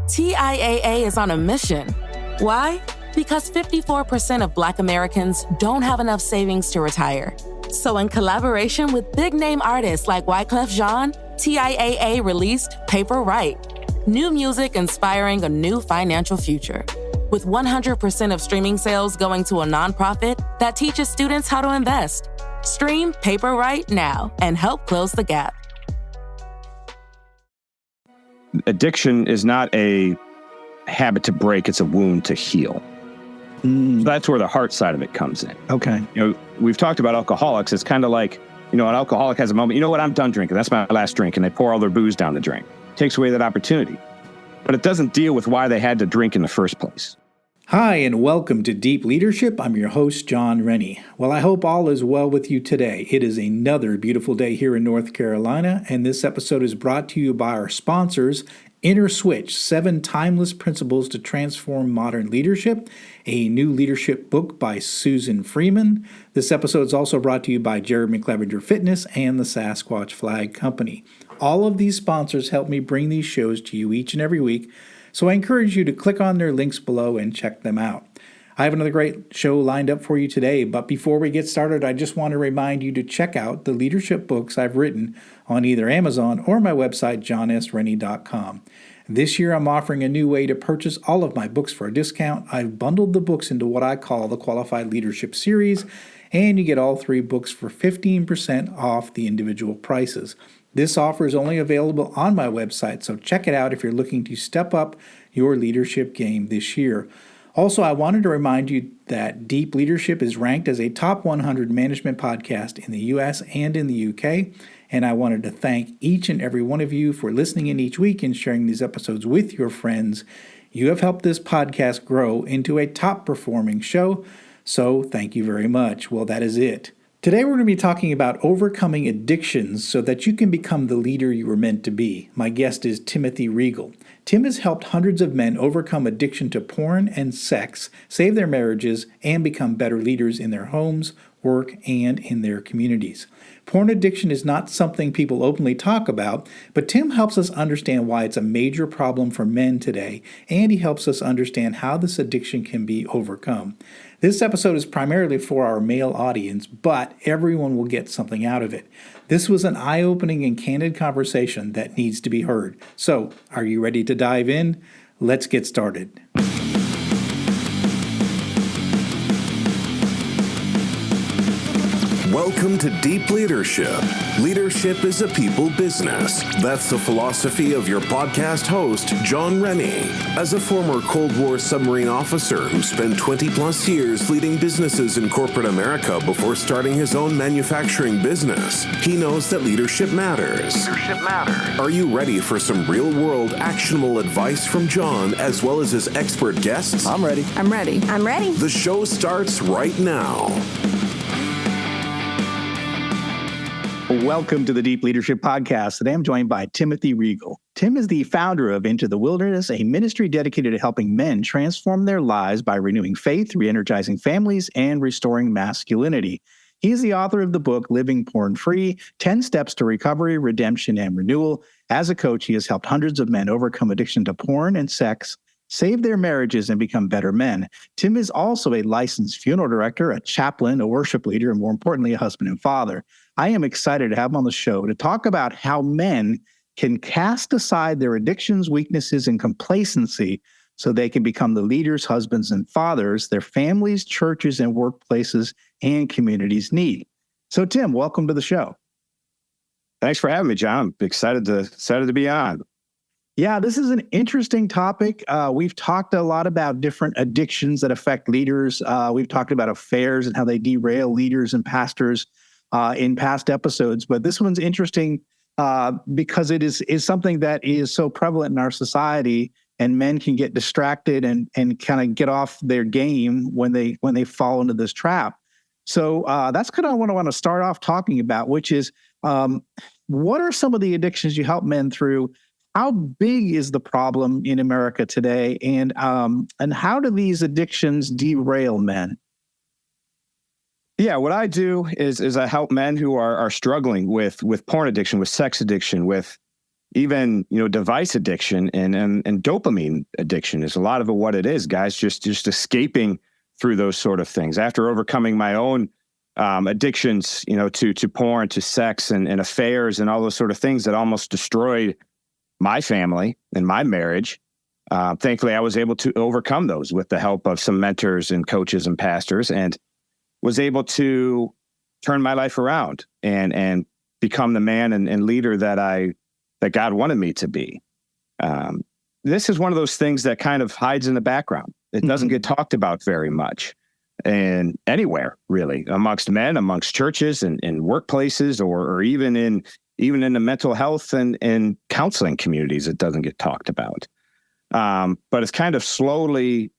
TIAA is on a mission. Why? Because 54% of Black Americans don't have enough savings to retire. So in collaboration with big-name artists like Wyclef Jean, TIAA released Paper Right, new music inspiring a new financial future. With 100% of streaming sales going to a nonprofit that teaches students how to invest. Stream Paper Right now and help close the gap. Addiction is not a habit to break, it's a wound to heal. So that's where the heart side of it comes in. Okay. We've talked about alcoholics. It's kind of like, an alcoholic has a moment, you know what, I'm done drinking. That's my last drink. And they pour all their booze down the drain. Takes away that opportunity. But it doesn't deal with why they had to drink in the first place. Hi, and welcome to Deep Leadership. I'm your host, John Rennie. Well, I hope all is well with you today. It is another beautiful day here in North Carolina, and this episode is brought to you by our sponsors, Inner Switch, 7 Timeless Principles to Transform Modern Leadership, a new leadership book by Susan Freeman. This episode is also brought to you by Jeremy Clevenger Fitness and the Sasquatch Flag Company. All of these sponsors help me bring these shows to you each and every week, so I encourage you to click on their links below and check them out. I have another great show lined up for you today, but before we get started, I just want to remind you to check out the leadership books I've written on either Amazon or my website, johnsrennie.com. This year, I'm offering a new way to purchase all of my books for a discount. I've bundled the books into what I call the Qualified Leadership Series, and you get all 3 books for 15% off the individual prices. This offer is only available on my website, so check it out if you're looking to step up your leadership game this year. Also, I wanted to remind you that Deep Leadership is ranked as a top 100 management podcast in the U.S. and in the U.K., and I wanted to thank each and every one of you for listening in each week and sharing these episodes with your friends. You have helped this podcast grow into a top-performing show, so thank you very much. Well, that is it. Today we're going to be talking about overcoming addictions so that you can become the leader you were meant to be. My guest is Timothy Reigle. Tim has helped hundreds of men overcome addiction to porn and sex, save their marriages, and become better leaders in their homes, work, and in their communities. Porn addiction is not something people openly talk about, but Tim helps us understand why it's a major problem for men today, and he helps us understand how this addiction can be overcome. This episode is primarily for our male audience, but everyone will get something out of it. This was an eye-opening and candid conversation that needs to be heard. So, are you ready to dive in? Let's get started. Welcome to Deep Leadership. Leadership is a people business. That's the philosophy of your podcast host, John Rennie. As a former Cold War submarine officer who spent 20-plus years leading businesses in corporate America before starting his own manufacturing business, he knows that leadership matters. Are you ready for some real-world, actionable advice from John as well as his expert guests? I'm ready. The show starts right now. Welcome to the Deep Leadership Podcast. Today I'm joined by Timothy Reigle. Tim is the founder of Into the Wilderness, a ministry dedicated to helping men transform their lives by renewing faith, re-energizing families, and restoring masculinity. He is the author of the book, Living Porn-Free, 10 Steps to Recovery, Redemption, and Renewal. As a coach, he has helped hundreds of men overcome addiction to porn and sex, save their marriages, and become better men. Tim is also a licensed funeral director, a chaplain, a worship leader, and more importantly, a husband and father. I am excited to have him on the show to talk about how men can cast aside their addictions, weaknesses, and complacency so they can become the leaders, husbands, and fathers their families, churches, and workplaces and communities need. So, Tim, welcome to the show. Thanks for having me, John. I'm excited to be on. Yeah, this is an interesting topic. We've talked a lot about different addictions that affect leaders. We've talked about affairs and how they derail leaders and pastors in past episodes. But this one's interesting because it is something that is so prevalent in our society, and men can get distracted and kind of get off their game when they fall into this trap. So that's kind of what I want to start off talking about, which is what are some of the addictions you help men through? How big is the problem in America today, and how do these addictions derail men? Yeah, what I do is I help men who are struggling with porn addiction, with sex addiction, with even, device addiction and dopamine addiction is a lot of what it is, guys, just escaping through those sort of things. After overcoming my own addictions, to porn, to sex and affairs and all those sort of things that almost destroyed my family and my marriage. Thankfully, I was able to overcome those with the help of some mentors and coaches and pastors, and was able to turn my life around and become the man and leader that God wanted me to be. This is one of those things that kind of hides in the background. It doesn't get talked about very much, and anywhere really, amongst men, amongst churches and workplaces, or even in the mental health and counseling communities. It doesn't get talked about. But it's kind of slowly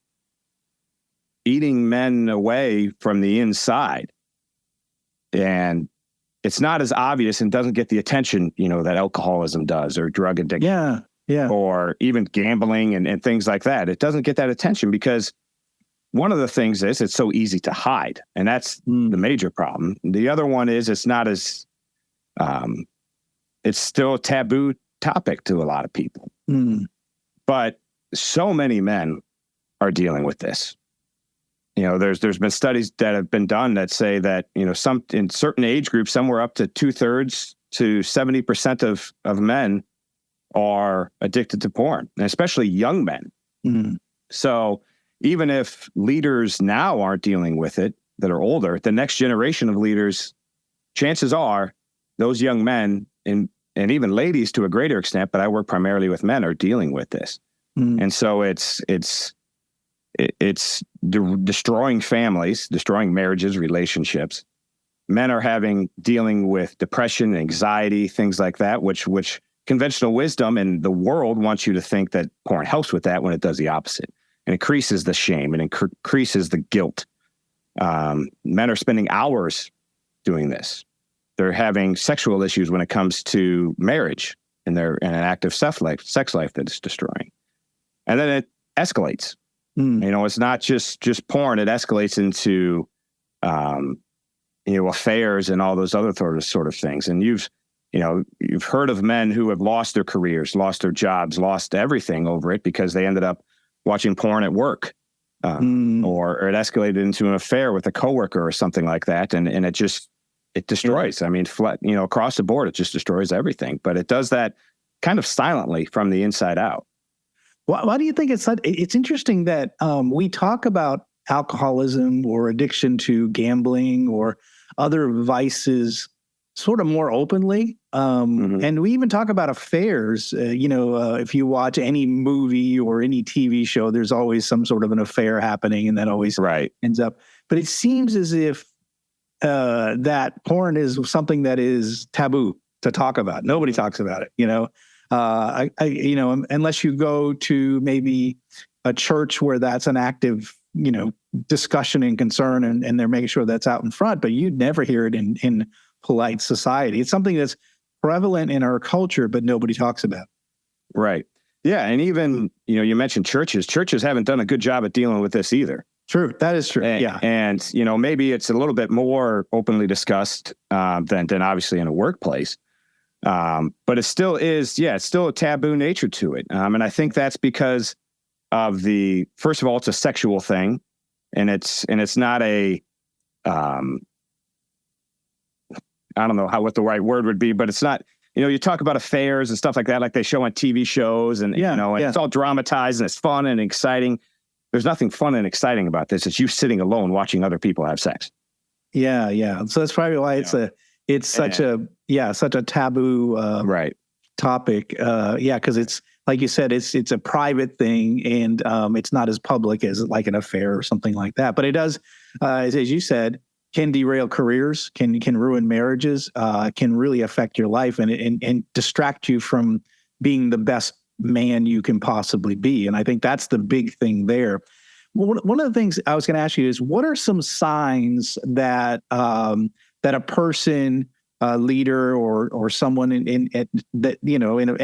eating men away from the inside. And it's not as obvious and doesn't get the attention, that alcoholism does, or drug addiction. Yeah. Or even gambling and things like that. It doesn't get that attention because one of the things is it's so easy to hide. And that's the major problem. The other one is it's not as, it's still a taboo topic to a lot of people. But so many men are dealing with this. There's been studies that have been done that say that, some in certain age groups, somewhere up to 2/3 to 70% of men are addicted to porn, and especially young men. So even if leaders now aren't dealing with it that are older, the next generation of leaders, chances are those young men and even ladies to a greater extent, but I work primarily with men, are dealing with this. And so it's destroying families, destroying marriages, relationships. Men are dealing with depression, anxiety, things like that, which conventional wisdom and the world wants you to think that porn helps with that, when it does the opposite. It increases the shame and increases the guilt. Men are spending hours doing this. They're having sexual issues when it comes to marriage, and they're in an active sex life that is destroying. And then it escalates. It's not just porn. It escalates into, affairs and all those other sort of things. And you've heard of men who have lost their careers, lost their jobs, lost everything over it because they ended up watching porn at work, or it escalated into an affair with a coworker or something like that. And it destroys. I mean, across the board, it just destroys everything. But it does that kind of silently from the inside out. Why do you think it's interesting that we talk about alcoholism or addiction to gambling or other vices sort of more openly? And we even talk about affairs. If you watch any movie or any TV show, there's always some sort of an affair happening, and that always ends up. But it seems as if that porn is something that is taboo to talk about. Nobody talks about it, unless you go to maybe a church where that's an active, discussion and concern, and they're making sure that's out in front, but you'd never hear it in polite society. It's something that's prevalent in our culture, but nobody talks about. Right. Yeah. And even, you mentioned churches. Churches haven't done a good job at dealing with this either. True. That is true. And maybe it's a little bit more openly discussed than obviously in a workplace. But it still is, it's still a taboo nature to it. And I think that's because of first of all, it's a sexual thing, and it's not a, I don't know what the right word would be, but it's not, you talk about affairs and stuff like that, like they show on TV shows, and, it's all dramatized and it's fun and exciting. There's nothing fun and exciting about this. It's you sitting alone watching other people have sex. Yeah. So that's probably why it's such a taboo topic. Because it's, like you said, it's a private thing, and it's not as public as like an affair or something like that. But it does, as you said, can derail careers, can ruin marriages, can really affect your life and distract you from being the best man you can possibly be. And I think that's the big thing there. One of the things I was going to ask you is, what are some signs that that a person, a leader, or someone in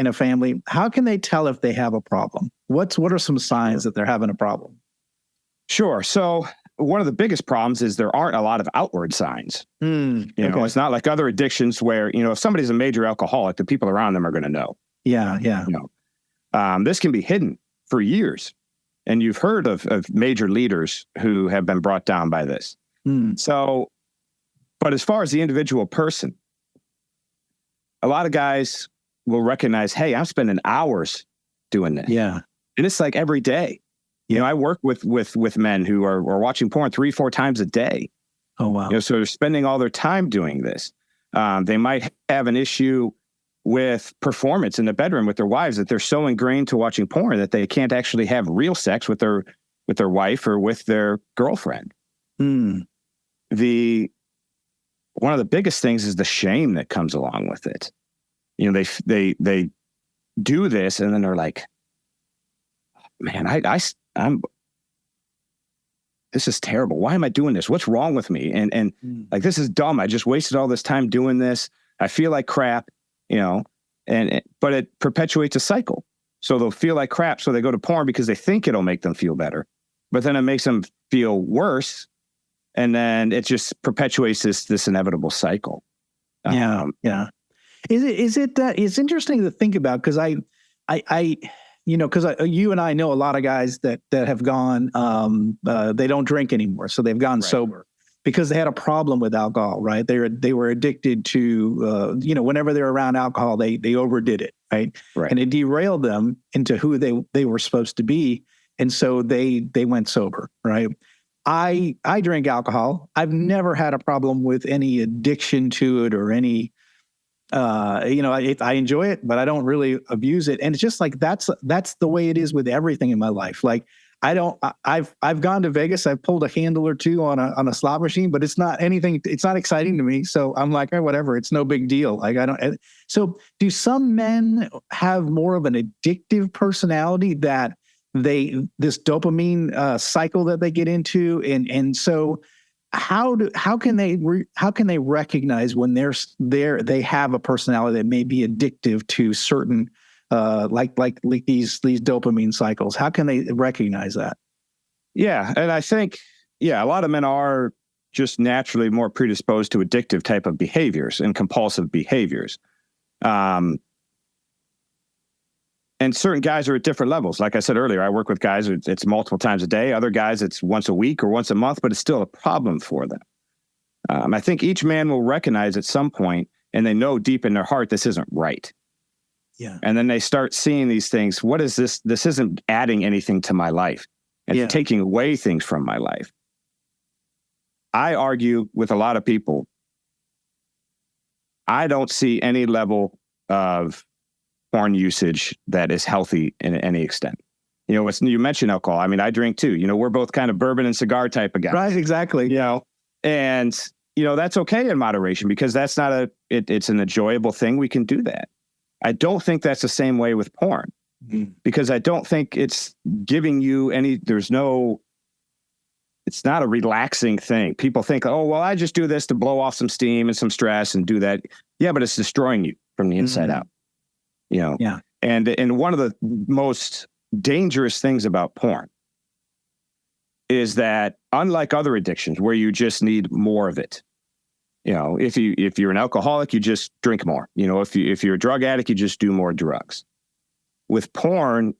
a family, how can they tell if they have a problem? What are some signs that they're having a problem? Sure. So one of the biggest problems is there aren't a lot of outward signs. It's not like other addictions where, if somebody's a major alcoholic, the people around them are going to know. Yeah. Yeah. This can be hidden for years. And you've heard of major leaders who have been brought down by this. So, but as far as the individual person, a lot of guys will recognize, hey, I'm spending hours doing this. Yeah. And it's like every day. I work with men who are watching porn 3-4 times a day. Oh, wow. So they're spending all their time doing this. They might have an issue with performance in the bedroom with their wives, that they're so ingrained to watching porn that they can't actually have real sex with their wife or with their girlfriend. One of the biggest things is the shame that comes along with it. They do this and then they're like, man, I'm this is terrible. Why am I doing this? What's wrong with me? And like, this is dumb. I just wasted all this time doing this. I feel like crap, but it perpetuates a cycle. So they'll feel like crap. So they go to porn because they think it'll make them feel better, but then it makes them feel worse. And then it just perpetuates this inevitable cycle. Yeah. It's interesting to think about, because you and I know a lot of guys that have gone, they don't drink anymore. So they've gone sober because they had a problem with alcohol, right? They were addicted to, whenever they're around alcohol, they overdid it, right? And it derailed them into who they were supposed to be. And so they went sober, right? I drink alcohol. I've never had a problem with any addiction to it or any, I enjoy it, but I don't really abuse it. And it's just like, that's the way it is with everything in my life. Like, I've gone to Vegas. I've pulled a handle or two on a slot machine, but it's not anything. It's not exciting to me. So I'm like, whatever. It's no big deal. Like, so do some men have more of an addictive personality that this dopamine cycle that they get into? And so how can they recognize when they have a personality that may be addictive to certain like these dopamine cycles? How can they recognize that? Yeah, and I think a lot of men are just naturally more predisposed to addictive type of behaviors and compulsive behaviors. And certain guys are at different levels. Like I said earlier, I work with guys, it's multiple times a day. Other guys, it's once a week or once a month, but it's still a problem for them. I think each man will recognize at some point, and they know deep in their heart, this isn't right. Yeah. And then they start seeing these things. What is this? This isn't adding anything to my life. It's taking away things from my life. I argue with a lot of people. I don't see any level of porn usage that is healthy in any extent. You mentioned alcohol. I mean, I drink too. We're both kind of bourbon and cigar type of guys. Right, exactly. And that's okay in moderation, because that's not it's an enjoyable thing. We can do that. I don't think that's the same way with porn, because I don't think it's giving you it's not a relaxing thing. People think, oh, well, I just do this to blow off some steam and some stress and do that. Yeah, but it's destroying you from the inside out. Yeah. And one of the most dangerous things about porn is that, unlike other addictions where you just need more of it, if you're an alcoholic, you just drink more. If you're a drug addict, you just do more drugs. With porn,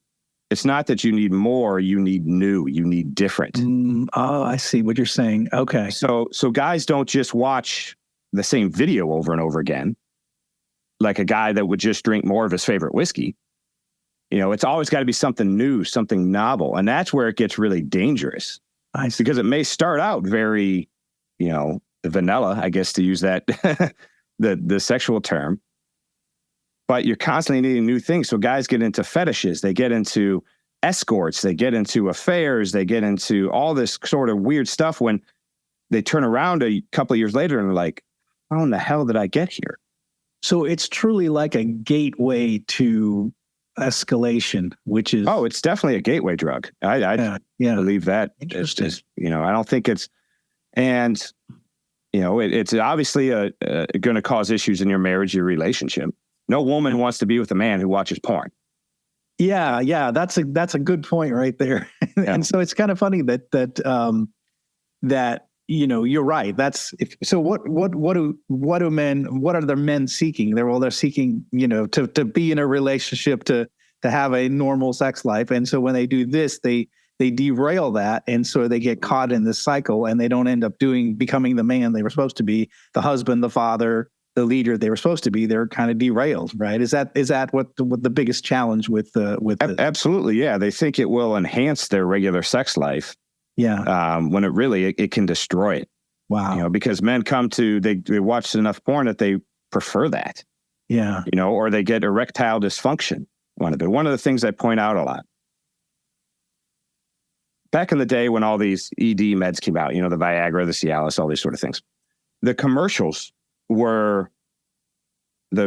it's not that you need more, you need new, you need different. I see what you're saying. Okay. So guys don't just watch the same video over and over again, like a guy that would just drink more of his favorite whiskey. It's always got to be something new, something novel. And that's where it gets really dangerous. Because it may start out very, vanilla, I guess, to use that, the sexual term. But you're constantly needing new things. So guys get into fetishes. They get into escorts. They get into affairs. They get into all this sort of weird stuff when they turn around a couple of years later and they're like, how in the hell did I get here? So it's truly like a gateway to escalation, which is... Oh, it's definitely a gateway drug. I believe that. It's just, I don't think it's... And, it's obviously going to cause issues in your marriage, your relationship. No woman wants to be with a man who watches porn. Yeah. That's a good point right there. And so it's kind of funny that you're right. So what are the men seeking? They're seeking, to be in a relationship, to have a normal sex life. And so when they do this, they derail that. And so they get caught in this cycle, and they don't end up becoming the man they were supposed to be, the husband, the father, the leader they were supposed to be. They're kind of derailed, right? Is that what the biggest challenge with Absolutely. Yeah. They think it will enhance their regular sex life. Yeah. When it really, it can destroy it. Wow. Because men they watch enough porn that they prefer that. Yeah. Or they get erectile dysfunction. One of the things I point out a lot. Back in the day when all these ED meds came out, the Viagra, the Cialis, all these sort of things, the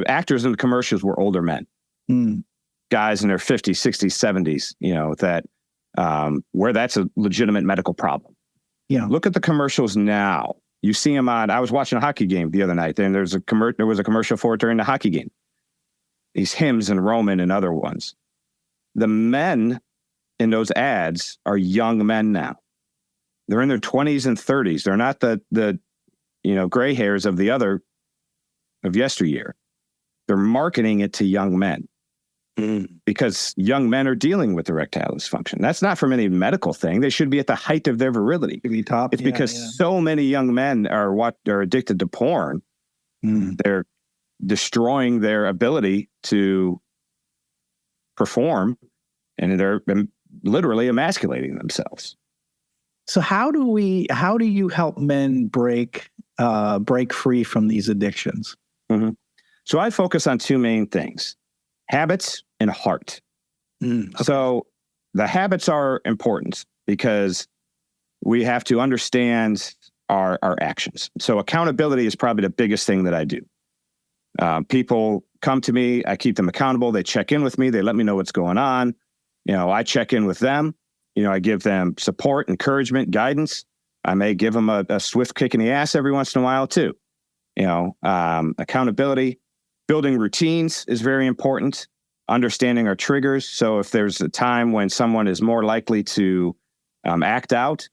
actors in the commercials were older men, guys in their 50s, 60s, 70s, where that's a legitimate medical problem. Yeah. Look at the commercials now. You see them on, I was watching a hockey game the other night, and there was a commercial for it during the hockey game. These Hims and Roman and other ones. The men in those ads are young men now. They're in their 20s and 30s. They're not the gray hairs of yesteryear. They're marketing it to young men because young men are dealing with erectile dysfunction. That's not from any medical thing. They should be at the height of their virility. It's because so many young men are addicted to porn. They're destroying their ability to perform, and they're literally emasculating themselves. So how do you help men break free from these addictions? Mm-hmm. So I focus on two main things: habits and heart. Okay. So the habits are important because we have to understand our actions. So accountability is probably the biggest thing that I do. People come to me, I keep them accountable. They check in with me. They let me know what's going on. I check in with them. I give them support, encouragement, guidance. I may give them a swift kick in the ass every once in a while too. Accountability, building routines is very important. Understanding our triggers. So if there's a time when someone is more likely to act out,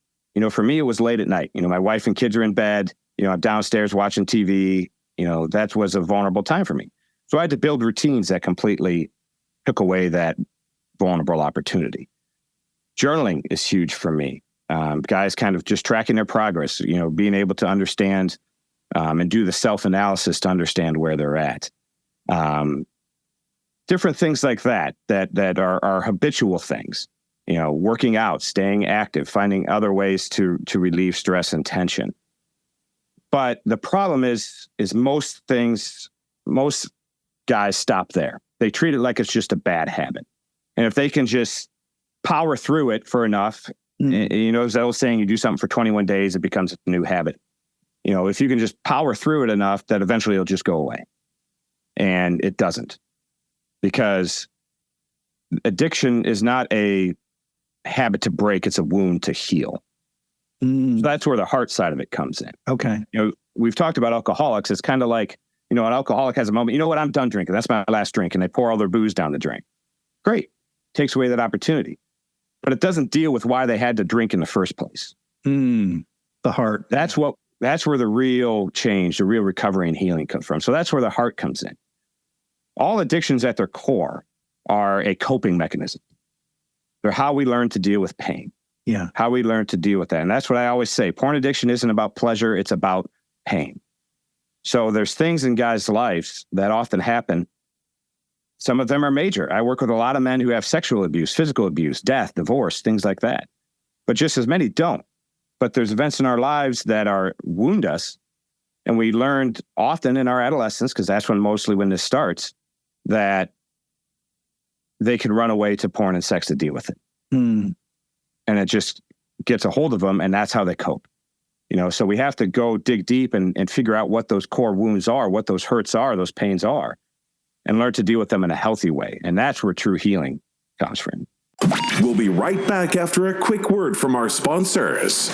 for me, it was late at night. My wife and kids are in bed. I'm downstairs watching TV. That was a vulnerable time for me. So I had to build routines that completely took away that vulnerable opportunity. Journaling is huge for me. Guys kind of just tracking their progress, being able to understand and do the self-analysis to understand where they're at. Different things like that are habitual things, working out, staying active, finding other ways to relieve stress and tension. But the problem is most guys stop there. They treat it like it's just a bad habit. And if they can just power through it for enough, as that old saying, you do something for 21 days, it becomes a new habit. If you can just power through it enough, that eventually it'll just go away. And it doesn't. Because addiction is not a habit to break, it's a wound to heal. So that's where the heart side of it comes in. Okay. We've talked about alcoholics. It's kind of like, an alcoholic has a moment, I'm done drinking. That's my last drink. And they pour all their booze down the drain. Great. Takes away that opportunity. But it doesn't deal with why they had to drink in the first place. The heart. That's where the real change, the real recovery and healing comes from. So that's where the heart comes in. All addictions at their core are a coping mechanism. They're how we learn to deal with pain. Yeah. How we learn to deal with that. And that's what I always say. Porn addiction isn't about pleasure. It's about pain. So there's things in guys' lives that often happen. Some of them are major. I work with a lot of men who have sexual abuse, physical abuse, death, divorce, things like that. But just as many don't. But there's events in our lives that wound us. And we learned often in our adolescence, because that's when this starts, that they can run away to porn and sex to deal with it. And it just gets a hold of them, and that's how they cope. So we have to go dig deep and figure out what those core wounds are, what those hurts are, those pains are, and learn to deal with them in a healthy way. And that's where true healing comes from. We'll be right back after a quick word from our sponsors.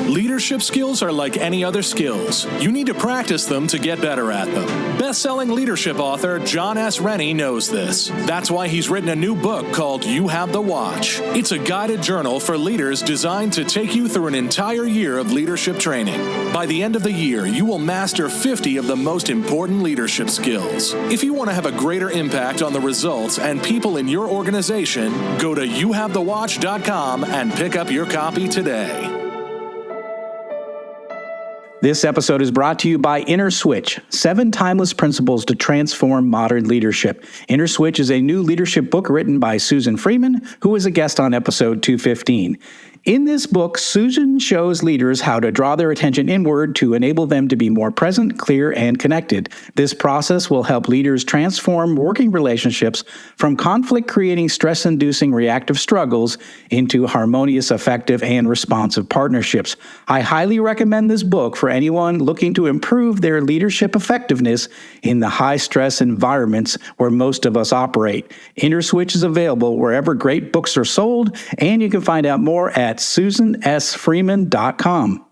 Leadership skills are like any other skills. You need to practice them to get better at them. Best-selling leadership author John S. Rennie knows this. That's why he's written a new book called You Have the Watch. It's a guided journal for leaders designed to take you through an entire year of leadership training. By the end of the year, you will master 50 of the most important leadership skills. If you want to have a greater impact on the results and people in your organization, go to youhavethewatch.com and pick up your copy today. This episode is brought to you by Inner Switch, 7 timeless principles to transform modern leadership. Inner Switch is a new leadership book written by Susan Freeman, who was a guest on episode 215. In this book, Susan shows leaders how to draw their attention inward to enable them to be more present, clear, and connected. This process will help leaders transform working relationships from conflict-creating, stress-inducing reactive struggles into harmonious, effective, and responsive partnerships. I highly recommend this book for anyone looking to improve their leadership effectiveness in the high-stress environments where most of us operate. Inner Switch is available wherever great books are sold, and you can find out more at susansfreeman.com.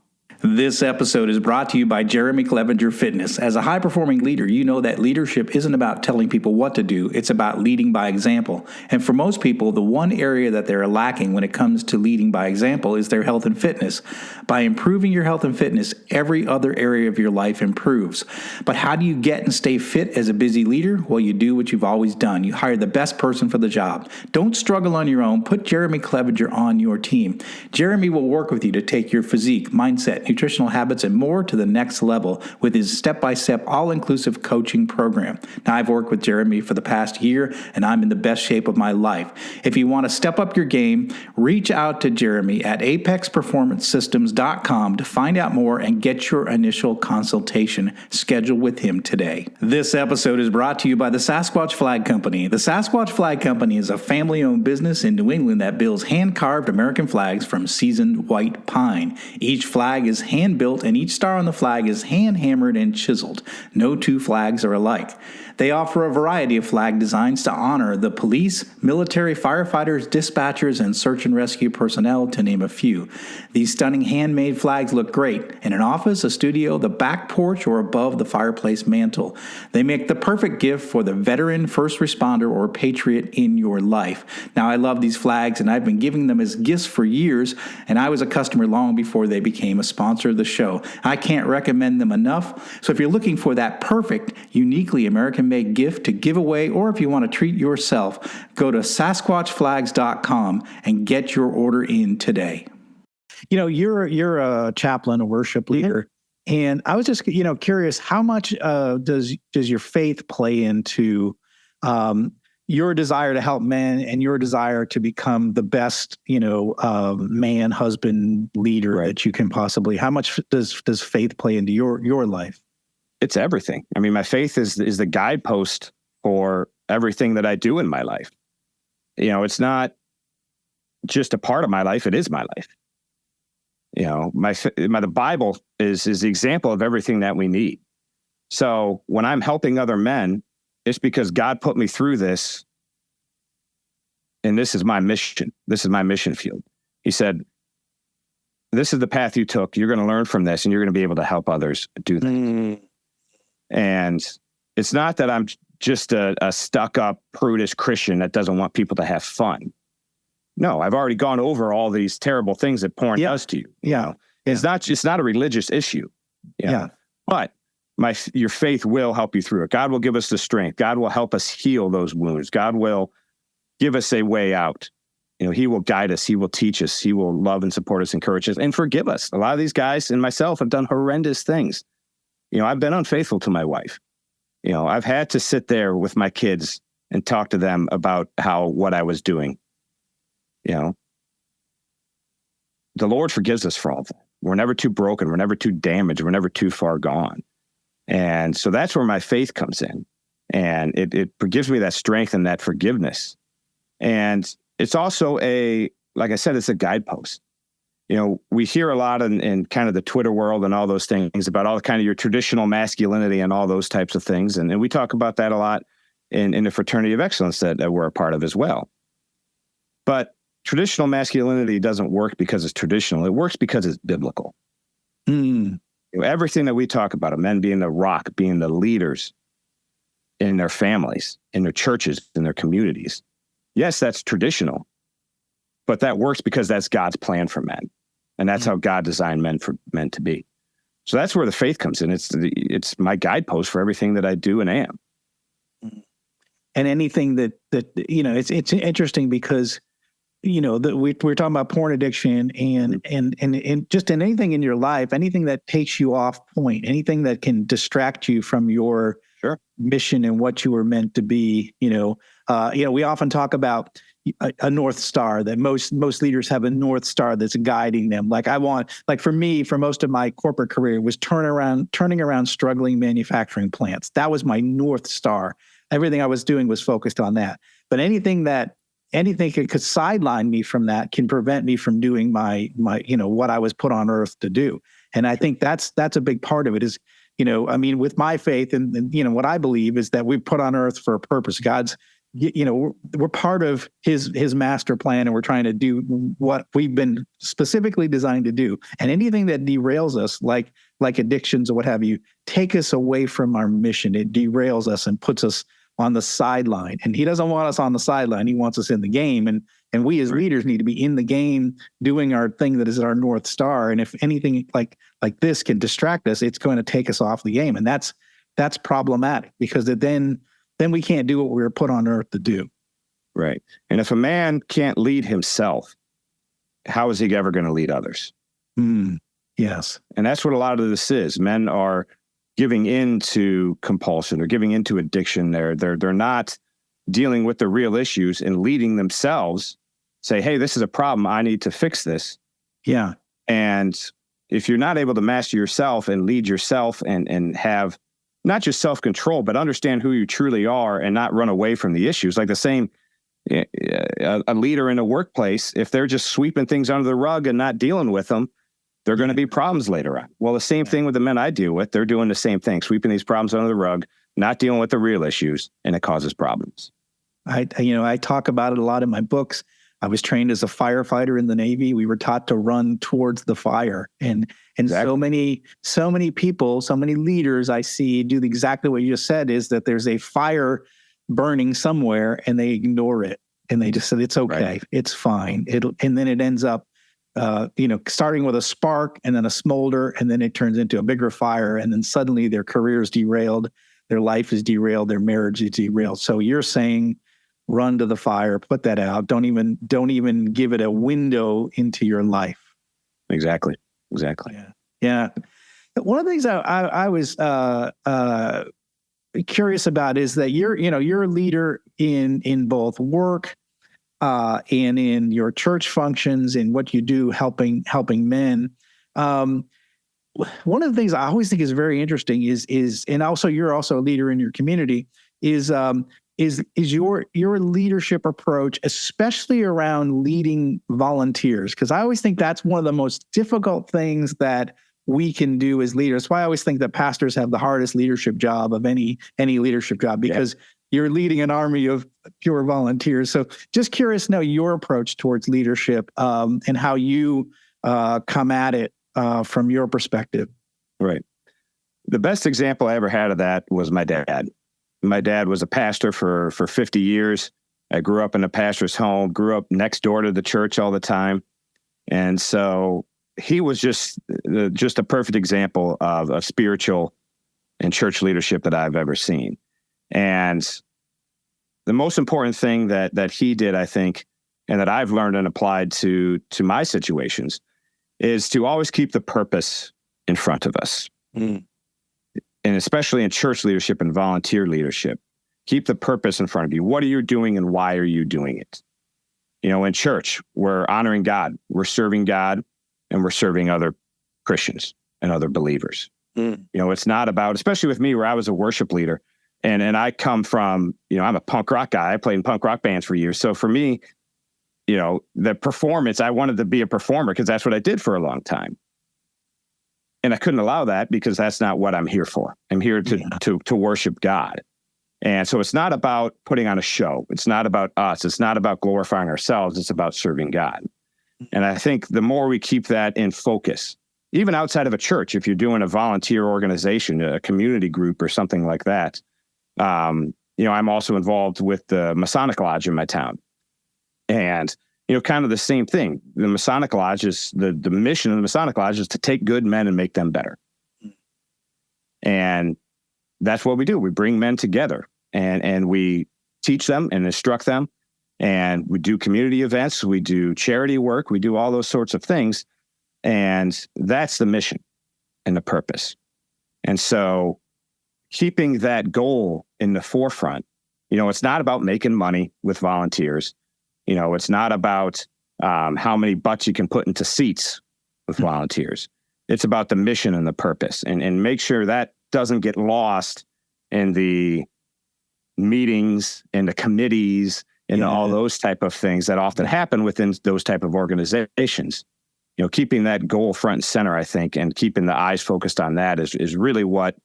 This episode is brought to you by Jeremy Clevenger Fitness. As a high-performing leader, you know that leadership isn't about telling people what to do. It's about leading by example. And for most people, the one area that they're lacking when it comes to leading by example is their health and fitness. By improving your health and fitness, every other area of your life improves. But how do you get and stay fit as a busy leader? Well, you do what you've always done. You hire the best person for the job. Don't struggle on your own. Put Jeremy Clevenger on your team. Jeremy will work with you to take your physique, mindset, nutritional habits, and more to the next level with his step-by-step, all-inclusive coaching program. Now, I've worked with Jeremy for the past year, and I'm in the best shape of my life. If you want to step up your game, reach out to Jeremy at apexperformancesystems.com to find out more and get your initial consultation scheduled with him today. This episode is brought to you by the Sasquatch Flag Company. The Sasquatch Flag Company is a family-owned business in New England that builds hand-carved American flags from seasoned white pine. Each flag is hand-built, and each star on the flag is hand-hammered and chiseled. No two flags are alike. They offer a variety of flag designs to honor the police, military, firefighters, dispatchers, and search and rescue personnel, to name a few. These stunning handmade flags look great in an office, a studio, the back porch, or above the fireplace mantle. They make the perfect gift for the veteran, first responder, or patriot in your life. Now, I love these flags, and I've been giving them as gifts for years, and I was a customer long before they became a sponsor of the show. I can't recommend them enough. So if you're looking for that perfect, uniquely American-made gift to give away, or if you want to treat yourself, go to sasquatchflags.com and get your order in today. You know, you're a chaplain, a worship leader, and I was just, curious, how much does your faith play into your desire to help men and your desire to become the best, man, husband, leader that you can possibly? How much does faith play into your life? It's everything. I mean, my faith is the guidepost for everything that I do in my life. It's not just a part of my life. It is my life. The Bible is the example of everything that we need. So when I'm helping other men, it's because God put me through this, and this is my mission. This is my mission field. He said, this is the path you took. You're going to learn from this, and you're going to be able to help others do that. And it's not that I'm just a stuck-up, prudish Christian that doesn't want people to have fun. No, I've already gone over all these terrible things that porn does to you. Yeah. It's not a religious issue. But your faith will help you through it. God will give us the strength. God will help us heal those wounds. God will give us a way out. He will guide us. He will teach us. He will love and support us, encourage us, and forgive us. A lot of these guys and myself have done horrendous things. I've been unfaithful to my wife. I've had to sit there with my kids and talk to them about what I was doing. The Lord forgives us for all that. We're never too broken. We're never too damaged. We're never too far gone. And so that's where my faith comes in. And it gives me that strength and that forgiveness. And it's also like I said, it's a guidepost. We hear a lot in kind of the Twitter world and all those things about all kind of your traditional masculinity and all those types of things. And we talk about that a lot in the Fraternity of Excellence that we're a part of as well. But traditional masculinity doesn't work because it's traditional. It works because it's biblical. Everything that we talk about, men being the rock, being the leaders in their families, in their churches, in their communities. Yes, that's traditional, but that works because that's God's plan for men. And that's how God designed men to be. So that's where the faith comes in. It's my guidepost for everything that I do and am. And anything that it's interesting because, we're talking about porn addiction and just in anything in your life, anything that takes you off point, anything that can distract you from your mission and what you were meant to be. We often talk about a North Star, that most leaders have a North Star that's guiding them. For me, for most of my corporate career, was turning around struggling manufacturing plants. That was my North Star. Everything I was doing was focused on that. But anything could sideline me from that can prevent me from doing my what I was put on earth to do. And I think that's a big part of it is, with my faith and what I believe is that we're put on earth for a purpose. God's, we're part of his master plan, and we're trying to do what we've been specifically designed to do. And anything that derails us, like addictions or what have you, take us away from our mission. It derails us and puts us on the sideline. And he doesn't want us on the sideline. He wants us in the game. And we as leaders need to be in the game doing our thing that is our North Star. And if anything like this can distract us, it's going to take us off the game. And that's problematic because then we can't do what we were put on earth to do. Right. And if a man can't lead himself, how is he ever going to lead others? Yes. And that's what a lot of this is. Men are giving into compulsion or giving into addiction. They're not dealing with the real issues and leading themselves. Say, hey, this is a problem. I need to fix this. Yeah. And if you're not able to master yourself and lead yourself and have not just self-control, but understand who you truly are and not run away from the issues. Like the same, a leader in a workplace, if they're just sweeping things under the rug and not dealing with them, there are going to be problems later on. Well, the same thing with the men I deal with. They're doing the same thing, sweeping these problems under the rug, not dealing with the real issues, and it causes problems. I talk about it a lot in my books. I was trained as a firefighter in the Navy. We were taught to run towards the fire. And exactly. so many people, so many leaders I see do exactly what you just said, is that there's a fire burning somewhere and they ignore it. And they just said, it's okay. Right. It's fine. And then it ends up, starting with a spark and then a smolder, and then it turns into a bigger fire. And then suddenly their career is derailed. Their life is derailed. Their marriage is derailed. So you're saying, run to the fire, put that out. Don't even give it a window into your life. Exactly. Yeah. One of the things I was curious about is that you're a leader in both work and in your church functions and what you do helping men. One of the things I always think is very interesting is and also you're also a leader in your community is your leadership approach, especially around leading volunteers? Because I always think that's one of the most difficult things that we can do as leaders. That's why I always think that pastors have the hardest leadership job of any leadership job, because you're leading an army of pure volunteers. So just curious to know your approach towards leadership and how you come at it from your perspective. Right. The best example I ever had of that was my dad. My dad was a pastor for 50 years. I grew up in a pastor's home, grew up next door to the church all the time. And so he was just a perfect example of a spiritual and church leadership that I've ever seen. And the most important thing that he did, I think, and that I've learned and applied to my situations, is to always keep the purpose in front of us. And especially in church leadership and volunteer leadership, keep the purpose in front of you. What are you doing and why are you doing it? In church, we're honoring God, we're serving God, and we're serving other Christians and other believers. It's not about, especially with me, where I was a worship leader, and I come from, I'm a punk rock guy. I played in punk rock bands for years. So for me, the performance, I wanted to be a performer because that's what I did for a long time. And I couldn't allow that because that's not what I'm here for. I'm here to worship God. And so it's not about putting on a show. It's not about us. It's not about glorifying ourselves. It's about serving God. And I think the more we keep that in focus, even outside of a church, if you're doing a volunteer organization, a community group or something like that, I'm also involved with the Masonic Lodge in my town. And, kind of the same thing. The Masonic Lodge is, the mission of the Masonic Lodge is to take good men and make them better. And that's what we do. We bring men together and we teach them and instruct them. And we do community events. We do charity work. We do all those sorts of things. And that's the mission and the purpose. And so keeping that goal in the forefront, it's not about making money with volunteers. It's not about how many butts you can put into seats with volunteers. It's about the mission and the purpose, and make sure that doesn't get lost in the meetings and the committees and all those type of things that often happen within those type of organizations. Keeping that goal front and center, I think, and keeping the eyes focused on that is really what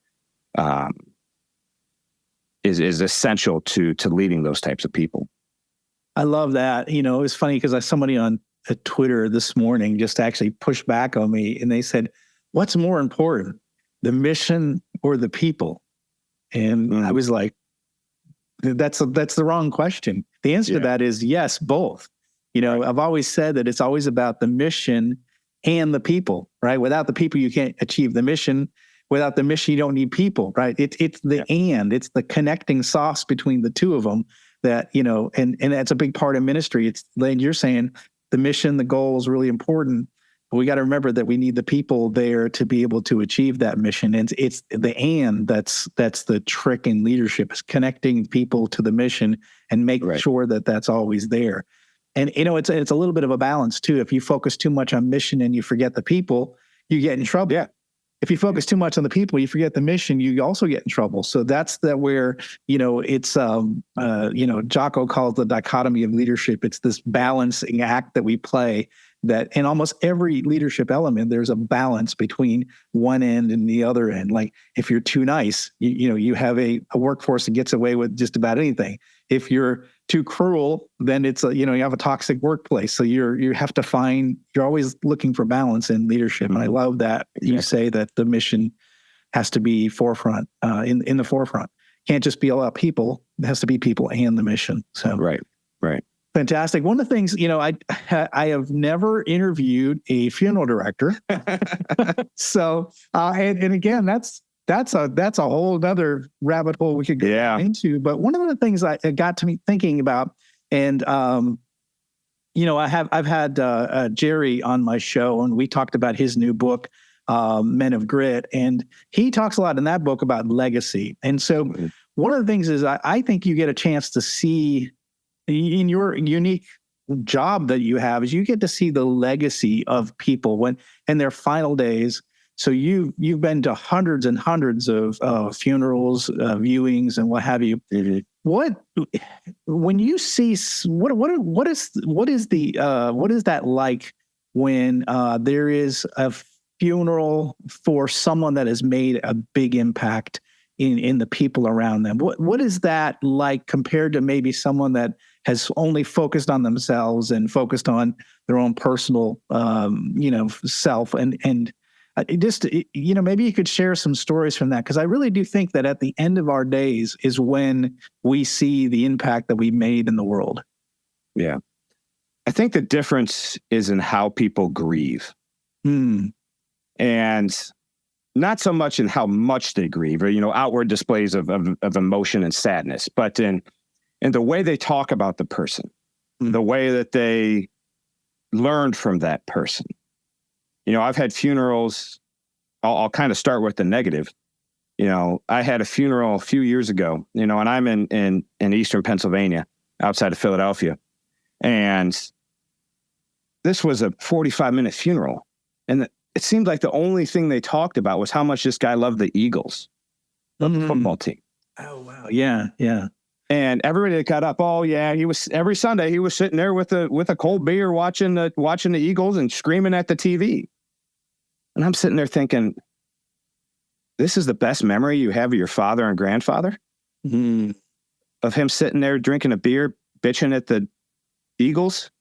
is essential to leading those types of people. I love that. It's funny because somebody on Twitter this morning just actually pushed back on me, and they said, "What's more important, the mission or the people?" And I was like, "That's the wrong question. The answer to that is yes, both." I've always said that it's always about the mission and the people, right? Without the people, you can't achieve the mission. Without the mission, you don't need people, right? It's the it's the connecting sauce between the two of them that, and that's a big part of ministry. It's, Lane, you're saying the mission, the goal is really important. But we got to remember that we need the people there to be able to achieve that mission. And it's the that's the trick in leadership, is connecting people to the mission and making sure that that's always there. And, it's a little bit of a balance too. If you focus too much on mission and you forget the people, you get in trouble. Yeah. If you focus too much on the people, you forget the mission, you also get in trouble. So that's where, it's, Jocko calls the dichotomy of leadership. It's this balancing act that we play, that in almost every leadership element, there's a balance between one end and the other end. Like if you're too nice, you have a workforce that gets away with just about anything. If you're too cruel, then it's you have a toxic workplace. So you're always looking for balance in leadership. And I love that you say that the mission has to be forefront, in the forefront. Can't just be about people. It has to be people and the mission. So right. Fantastic. One of the things, I have never interviewed a funeral director. So, and again, that's a whole other rabbit hole we could go into. But one of the things I got to me thinking about, and I've had Jerry on my show, and we talked about his new book, Men of Grit, and he talks a lot in that book about legacy. And so, one of the things is I think you get a chance to see in your unique job that you have, is you get to see the legacy of people when in their final days. So you've been to hundreds and hundreds of funerals, viewings, and what have you. When you see what is that like when there is a funeral for someone that has made a big impact in the people around them? What is that like compared to maybe someone that has only focused on themselves and focused on their own personal self and just, maybe you could share some stories from that, because I really do think that at the end of our days is when we see the impact that we made in the world. Yeah. I think the difference is in how people grieve. And not so much in how much they grieve or, outward displays of emotion and sadness, but in the way they talk about the person, the way that they learned from that person. I've had funerals. I'll kind of start with the negative. I had a funeral a few years ago, and I'm in Eastern Pennsylvania, outside of Philadelphia. And this was a 45-minute funeral. And it seemed like the only thing they talked about was how much this guy loved the Eagles, the football team. Oh, wow. Yeah, yeah. And everybody that got up, he was every Sunday he was sitting there with a cold beer watching the Eagles and screaming at the TV. And I'm sitting there thinking, this is the best memory you have of your father and grandfather? of him sitting there drinking a beer, bitching at the Eagles.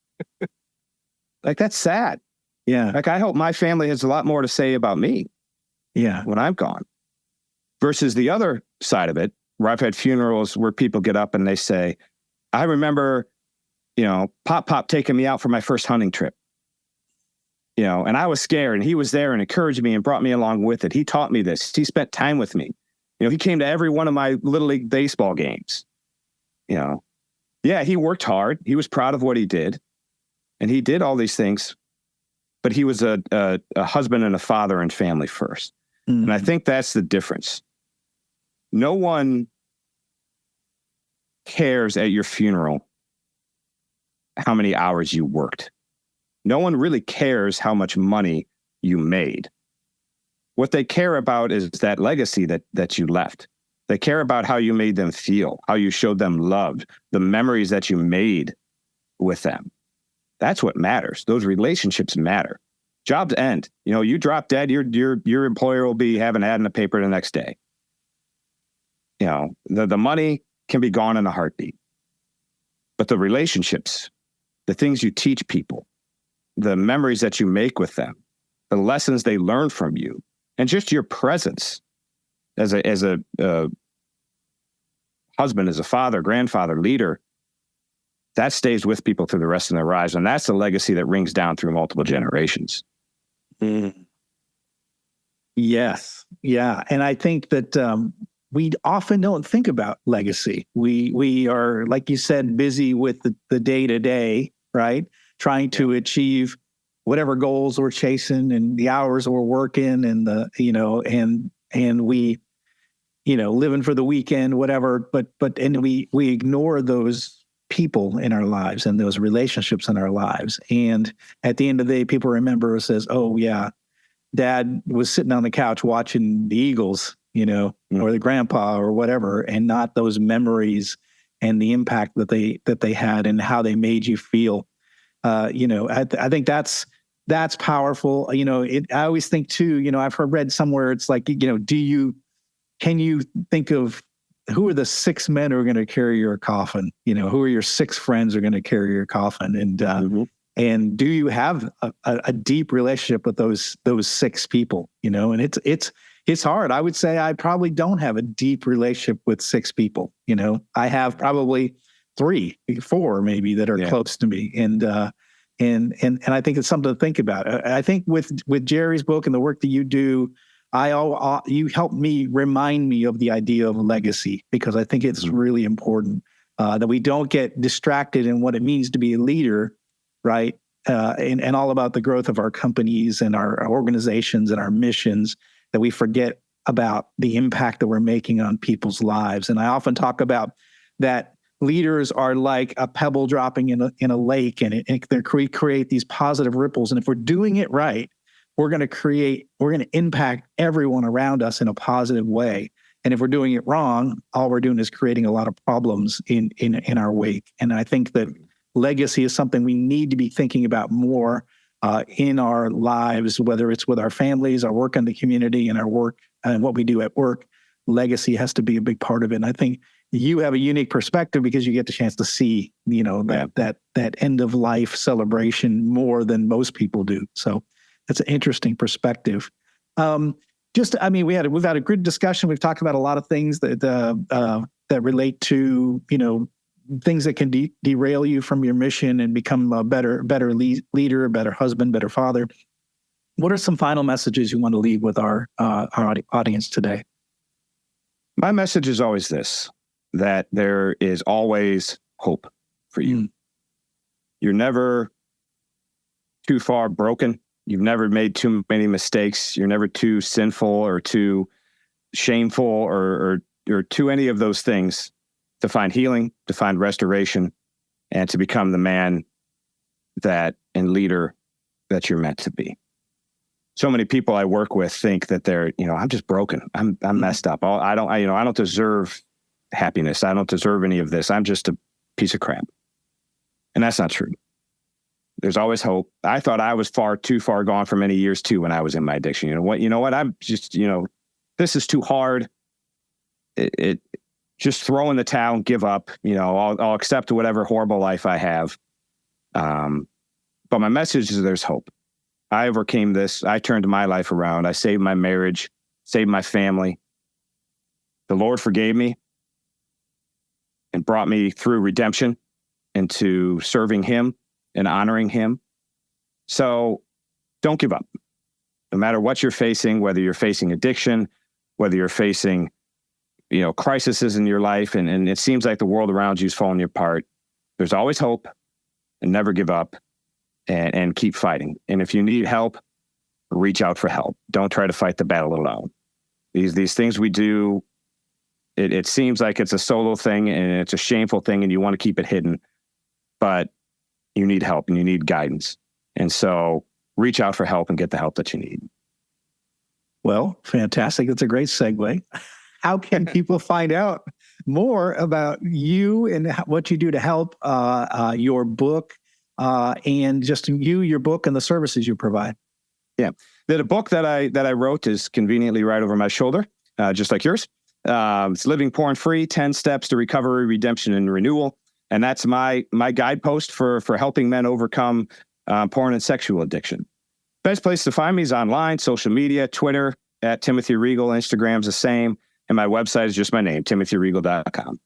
Like, that's sad. Yeah. Like, I hope my family has a lot more to say about me. Yeah. When I'm gone. Versus the other side of it, where I've had funerals where people get up and they say, I remember, Pop taking me out for my first hunting trip. And I was scared, and he was there and encouraged me and brought me along with it. He taught me this. He spent time with me. He came to every one of my Little League baseball games. Yeah, he worked hard. He was proud of what he did. And he did all these things. But he was a husband and a father and family first. Mm-hmm. And I think that's the difference. No one cares at your funeral how many hours you worked. No one really cares how much money you made. What they care about is that legacy that you left. They care about how you made them feel, how you showed them love, the memories that you made with them. That's what matters. Those relationships matter. Jobs end. You drop dead, your employer will be having an ad in the paper the next day. The money can be gone in a heartbeat. But the relationships, the things you teach people, the memories that you make with them, the lessons they learn from you, and just your presence as a husband, as a father, grandfather, leader, that stays with people through the rest of their lives. And that's the legacy that rings down through multiple generations. Mm. Yes. Yeah. And I think that we often don't think about legacy. We are, like you said, busy with the day-to-day, right? Trying to achieve whatever goals we're chasing and the hours we're working and and we, living for the weekend, whatever, but we ignore those people in our lives and those relationships in our lives. And at the end of the day, people remember says, oh yeah, Dad was sitting on the couch watching the Eagles, or the grandpa or whatever, and not those memories and the impact that they had and how they made you feel. I think that's powerful. I always think too, I've read somewhere it's like, can you think of who are the 6 men who are going to carry your coffin? Who are your 6 friends who are going to carry your coffin? And, and do you have a deep relationship with those 6 people, and it's hard. I would say I probably don't have a deep relationship with 6 people. I have probably 3, 4 maybe that are close to me. And I think it's something to think about. I think with Jerry's book and the work that you do, you help me remind me of the idea of legacy, because I think it's really important that we don't get distracted in what it means to be a leader, right? And all about the growth of our companies and our organizations and our missions, that we forget about the impact that we're making on people's lives. And I often talk about that leaders are like a pebble dropping in a lake, and they create these positive ripples. And if we're doing it right, we're going to impact everyone around us in a positive way. And if we're doing it wrong, all we're doing is creating a lot of problems in our wake. And I think that legacy is something we need to be thinking about more in our lives, whether it's with our families, our work in the community, and our work and what we do at work. Legacy has to be a big part of it. And I think you have a unique perspective because you get the chance to see, that end of life celebration more than most people do. So that's an interesting perspective. We've had a good discussion. We've talked about a lot of things that relate to, things that can derail you from your mission and become a better leader, a better husband, better father. What are some final messages you want to leave with our audience today? My message is always this, that there is always hope for you. You're never too far broken. You've never made too many mistakes. You're never too sinful or too shameful or too any of those things to find healing, to find restoration, and to become the man and leader that you're meant to be. So many people I work with think that they're, I'm just broken. I'm messed up. I don't deserve happiness. I don't deserve any of this. I'm just a piece of crap. And that's not true. There's always hope. I thought I was too far gone for many years too when I was in my addiction. You know what? I'm just, this is too hard. just throw in the towel and give up. I'll accept whatever horrible life I have. But my message is there's hope. I overcame this. I turned my life around. I saved my marriage, saved my family. The Lord forgave me and brought me through redemption into serving him and honoring him. So don't give up. No matter what you're facing, whether you're facing addiction, whether you're facing, crises in your life, and it seems like the world around you is falling apart, there's always hope, and never give up, and keep fighting. And if you need help, reach out for help. Don't try to fight the battle alone. These things we do, it seems like it's a solo thing and it's a shameful thing and you want to keep it hidden, but you need help and you need guidance. And so reach out for help and get the help that you need. Well, fantastic. That's a great segue. How can people find out more about you and what you do to help your book and just your book and the services you provide? Yeah. The book that I wrote is conveniently right over my shoulder, just like yours. It's Living Porn Free, 10 Steps to Recovery, Redemption, and Renewal. And that's my guidepost for helping men overcome porn and sexual addiction. Best place to find me is online, social media, Twitter, at Timothy Reigle. Instagram's the same. And my website is just my name, timothyreigle.com.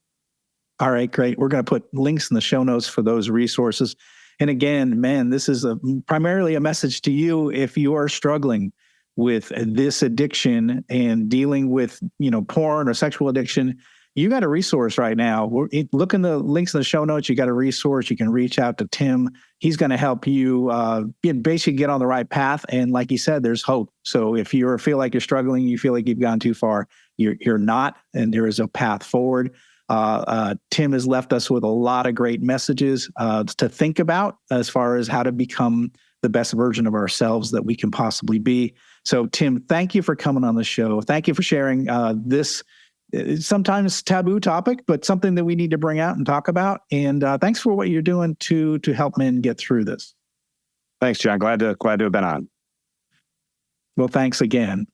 All right, great. We're going to put links in the show notes for those resources. And again, man, this is primarily a message to you if you are struggling with this addiction and dealing with, porn or sexual addiction. You got a resource right now. Look in the links in the show notes. You got a resource. You can reach out to Tim. He's going to help you basically get on the right path. And like you said, there's hope. So if you feel like you're struggling, you feel like you've gone too far, you're not, and there is a path forward. Tim has left us with a lot of great messages to think about as far as how to become the best version of ourselves that we can possibly be. So, Tim, thank you for coming on the show. Thank you for sharing this sometimes taboo topic, but something that we need to bring out and talk about. And thanks for what you're doing to help men get through this. Thanks, John. Glad to have been on. Well, thanks again.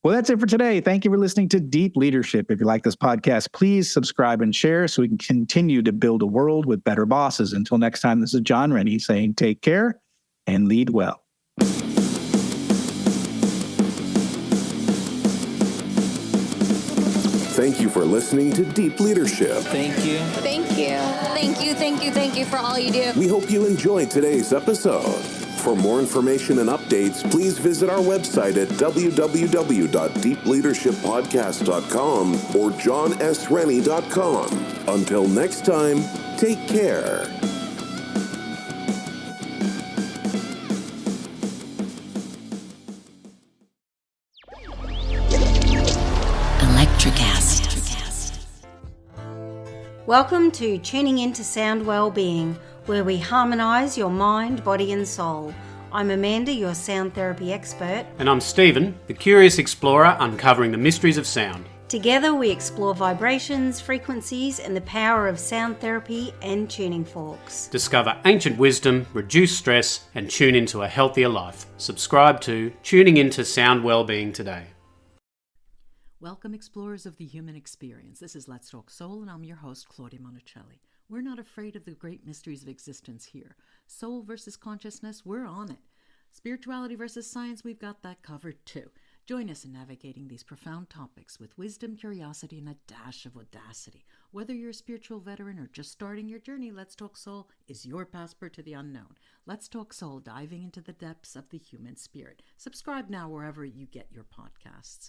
Well, that's it for today. Thank you for listening to Deep Leadership. If you like this podcast, please subscribe and share so we can continue to build a world with better bosses. Until next time, this is John Rennie saying take care and lead well. Thank you for listening to Deep Leadership. Thank you. Thank you. Thank you, thank you, thank you for all you do. We hope you enjoyed today's episode. For more information and updates, please visit our website at www.deepleadershippodcast.com or johnsrennie.com. Until next time, take care. Welcome to Tuning Into Sound Wellbeing, where we harmonise your mind, body and soul. I'm Amanda, your sound therapy expert. And I'm Stephen, the curious explorer uncovering the mysteries of sound. Together we explore vibrations, frequencies and the power of sound therapy and tuning forks. Discover ancient wisdom, reduce stress and tune into a healthier life. Subscribe to Tuning Into Sound Wellbeing today. Welcome, explorers of the human experience. This is Let's Talk Soul, and I'm your host, Claudia Monticelli. We're not afraid of the great mysteries of existence here. Soul versus consciousness, we're on it. Spirituality versus science, we've got that covered too. Join us in navigating these profound topics with wisdom, curiosity, and a dash of audacity. Whether you're a spiritual veteran or just starting your journey, Let's Talk Soul is your passport to the unknown. Let's Talk Soul, diving into the depths of the human spirit. Subscribe now wherever you get your podcasts.